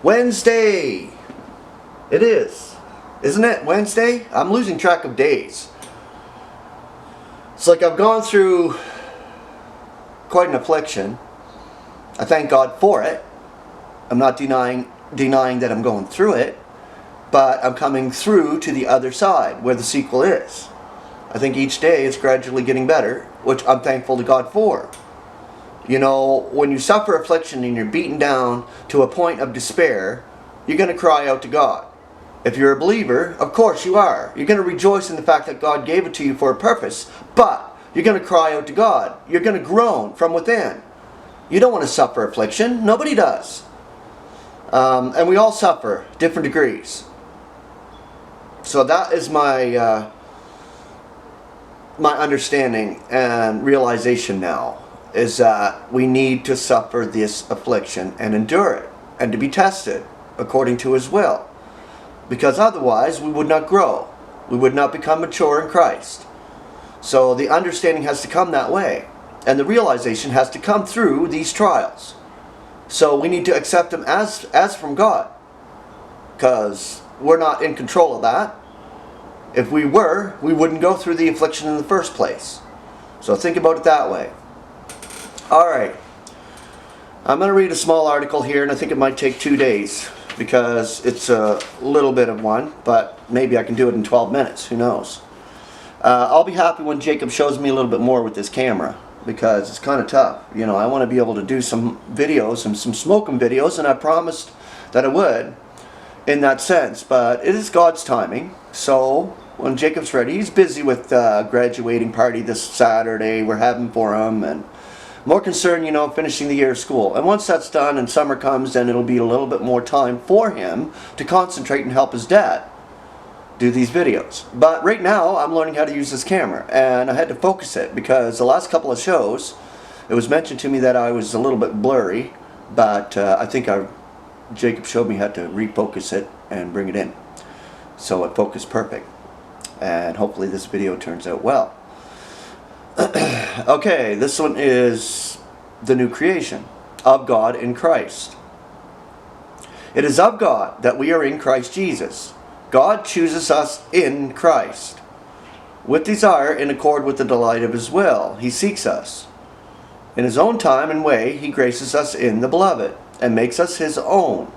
Wednesday! It is. Isn't it Wednesday? I'm losing track of days. It's like I've gone through quite an affliction. I thank God for it. I'm not denying that I'm going through it, but I'm coming through to the other side where the sequel is. I think each day it's gradually getting better, which I'm thankful to God for. You know, when you suffer affliction and you're beaten down to a point of despair, you're going to cry out to God. If you're a believer, of course you are. You're going to rejoice in the fact that God gave it to you for a purpose, but you're going to cry out to God. You're going to groan from within. You don't want to suffer affliction. Nobody does. And we all suffer different degrees. So that is my understanding and realization now, is that we need to suffer this affliction and endure it, and to be tested according to His will. Because otherwise we would not grow. We would not become mature in Christ. So the understanding has to come that way. And the realization has to come through these trials. So we need to accept them as from God. Because we're not in control of that. If we were, we wouldn't go through the affliction in the first place. So think about it that way. Alright. I'm going to read a small article here, and I think it might take 2 days, because it's a little bit of one, but maybe I can do it in 12 minutes. Who knows? I'll be happy when Jacob shows me a little bit more with this camera, because it's kind of tough. You know, I want to be able to do some videos and some smoking videos, and I promised that I would in that sense, but it is God's timing. So when Jacob's ready, he's busy with graduating party this Saturday we're having for him, and more concerned, you know, finishing the year of school. And once that's done and summer comes, then it'll be a little bit more time for him to concentrate and help his dad do these videos. But right now I'm learning how to use this camera, and I had to focus it because the last couple of shows it was mentioned to me that I was a little bit blurry, but I think Jacob showed me how to refocus it and bring it in so it focused perfect, and hopefully this video turns out well. Okay, this one is the new creation of God in Christ. It is of God that we are in Christ Jesus. God chooses us in Christ. With desire in accord with the delight of His will, He seeks us. In His own time and way, He graces us in the Beloved, and makes us His own.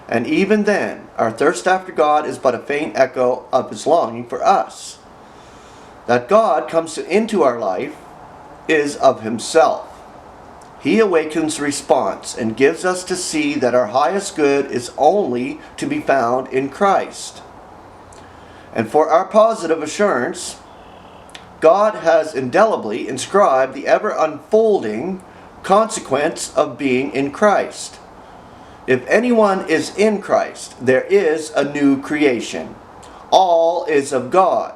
And even then, our thirst after God is but a faint echo of His longing for us. That God comes into our life is of Himself. He awakens response and gives us to see that our highest good is only to be found in Christ. And for our positive assurance, God has indelibly inscribed the ever unfolding consequence of being in Christ. If anyone is in Christ, there is a new creation. All is of God.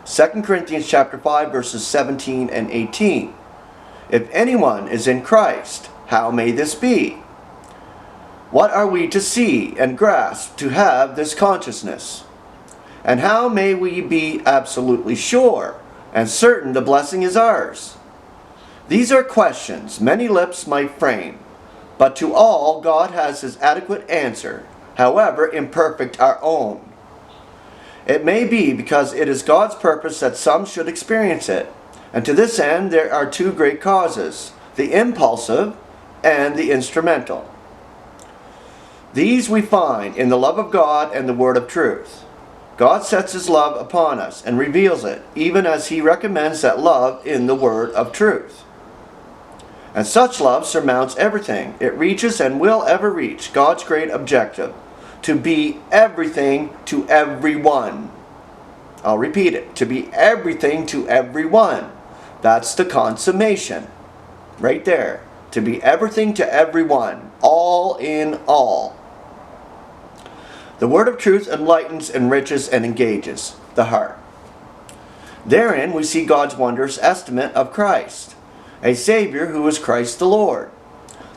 2 Corinthians chapter 5 verses 17 and 18. If anyone is in Christ, how may this be? What are we to see and grasp to have this consciousness? And how may we be absolutely sure and certain the blessing is ours? These are questions many lips might frame, but to all God has His adequate answer, however imperfect our own. It may be because it is God's purpose that some should experience it, and to this end there are two great causes, the impulsive and the instrumental. These we find in the love of God and the word of truth. God sets His love upon us and reveals it, even as He recommends that love in the word of truth. And such love surmounts everything. It reaches and will ever reach God's great objective, to be everything to everyone. I'll repeat it. To be everything to everyone. That's the consummation. Right there. To be everything to everyone. All in all. The word of truth enlightens, enriches, and engages the heart. Therein we see God's wondrous estimate of Christ, a Savior who is Christ the Lord,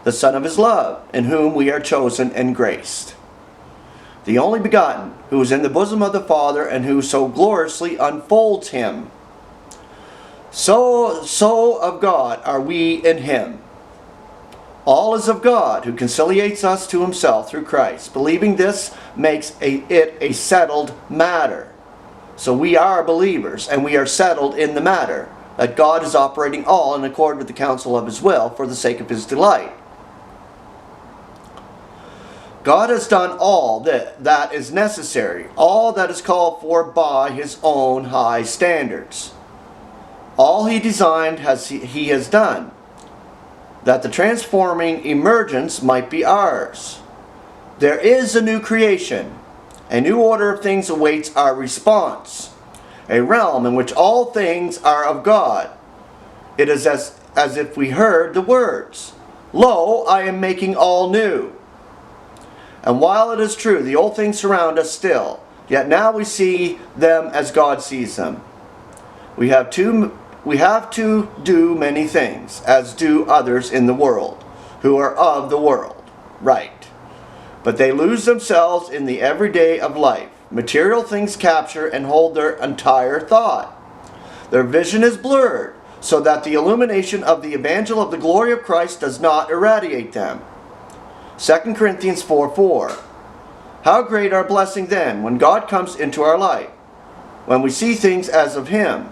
the Son of His love, in whom we are chosen and graced. The only begotten, who is in the bosom of the Father, and who so gloriously unfolds Him. So of God are we in Him. All is of God, who conciliates us to himself through Christ. Believing this makes it a settled matter. So we are believers, and we are settled in the matter, that God is operating all in accord with the counsel of his will for the sake of his delight. God has done all that is necessary, all that is called for by his own high standards. All he designed he has done, that the transforming emergence might be ours. There is a new creation. A new order of things awaits our response. A realm in which all things are of God. It is as if we heard the words, "Lo, I am making all new." And while it is true, the old things surround us still, yet now we see them as God sees them. We have to do many things, as do others in the world, who are of the world. Right. But they lose themselves in the everyday of life. Material things capture and hold their entire thought. Their vision is blurred, so that the illumination of the evangel of the glory of Christ does not irradiate them. 2 Corinthians 4:4. How great our blessing then, when God comes into our life, when we see things as of him,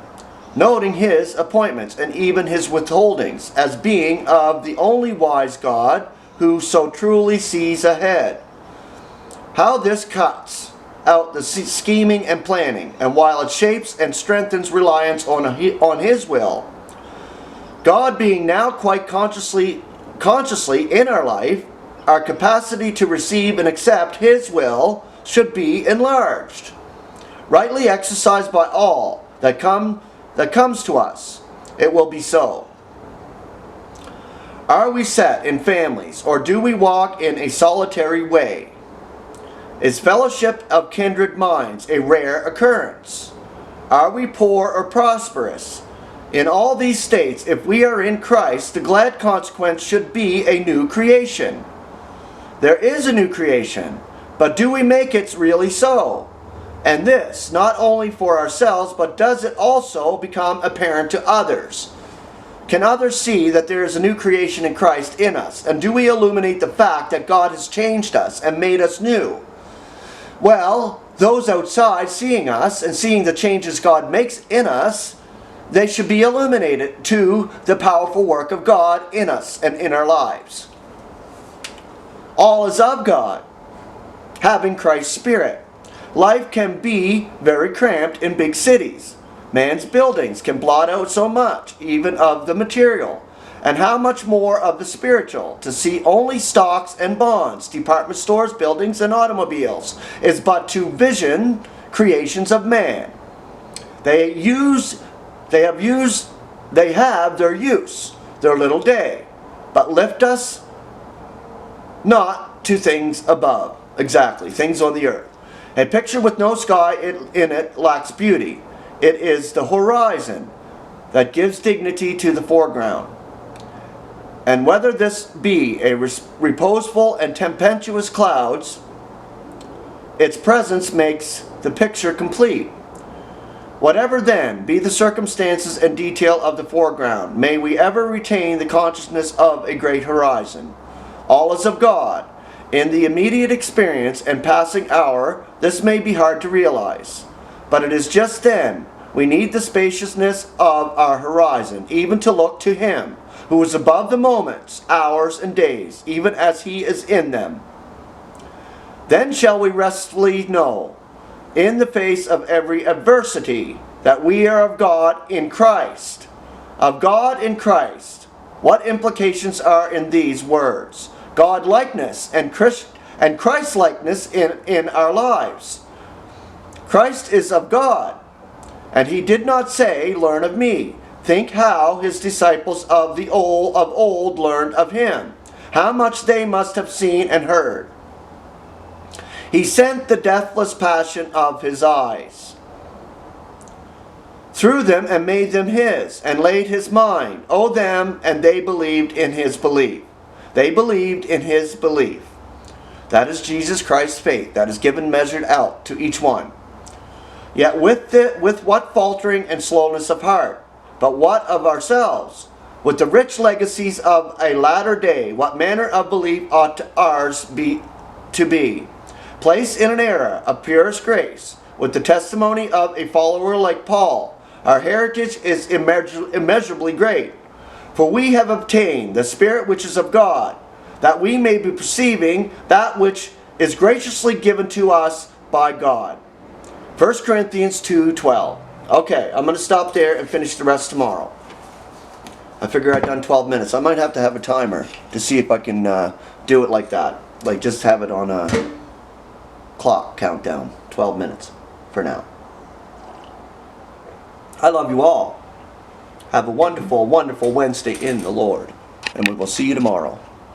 noting his appointments and even his withholdings as being of the only wise God, who so truly sees ahead. How this cuts out the scheming and planning, and while it shapes and strengthens reliance on his will, God being now quite consciously in our life, our capacity to receive and accept his will should be enlarged, rightly exercised by all that comes to us. It will be so. Are we set in families, or do we walk in a solitary way? Is fellowship of kindred minds a rare occurrence? Are we poor or prosperous? In all these states, if we are in Christ, the glad consequence should be a new creation. There is a new creation, but do we make it really so? And this, not only for ourselves, but does it also become apparent to others? Can others see that there is a new creation in Christ in us? And do we illuminate the fact that God has changed us and made us new? Well, those outside seeing us and seeing the changes God makes in us, they should be illuminated to the powerful work of God in us and in our lives. All is of God, having Christ's Spirit. Life can be very cramped in big cities. Man's buildings can blot out so much, even of the material. And how much more of the spiritual? To see only stocks and bonds, department stores, buildings, and automobiles is but to vision creations of man. They have their use, their little day, but lift us not to things above. Exactly, things on the earth. A picture with no sky in it lacks beauty. It is the horizon that gives dignity to the foreground. And whether this be a reposeful and tempestuous clouds, its presence makes the picture complete. Whatever then be the circumstances and detail of the foreground, may we ever retain the consciousness of a great horizon. All is of God. In the immediate experience and passing hour, this may be hard to realize. But it is just then we need the spaciousness of our horizon, even to look to him, who is above the moments, hours, and days, even as he is in them. Then shall we restfully know, in the face of every adversity, that we are of God in Christ. Of God in Christ. What implications are in these words? God-likeness and Christ-likeness in our lives. Christ is of God, and he did not say, "Learn of me." Think how his disciples of old learned of him, how much they must have seen and heard. He sent the deathless passion of his eyes through them and made them his, and laid his mind. O them, and they believed in his belief. They believed in his belief. That is Jesus Christ's faith that is given measured out to each one. Yet with what faltering and slowness of heart? But what of ourselves? with the rich legacies of a latter day, what manner of belief ought ours to be? Placed in an era of purest grace, with the testimony of a follower like Paul, our heritage is immeasurably great. For we have obtained the Spirit which is of God, that we may be perceiving that which is graciously given to us by God. 1 Corinthians 2:12. Okay, I'm going to stop there and finish the rest tomorrow. I figure I've done 12 minutes. I might have to have a timer to see if I can do it like that. Like just have it on a clock countdown. 12 minutes for now. I love you all. Have a wonderful, wonderful Wednesday in the Lord. And we will see you tomorrow.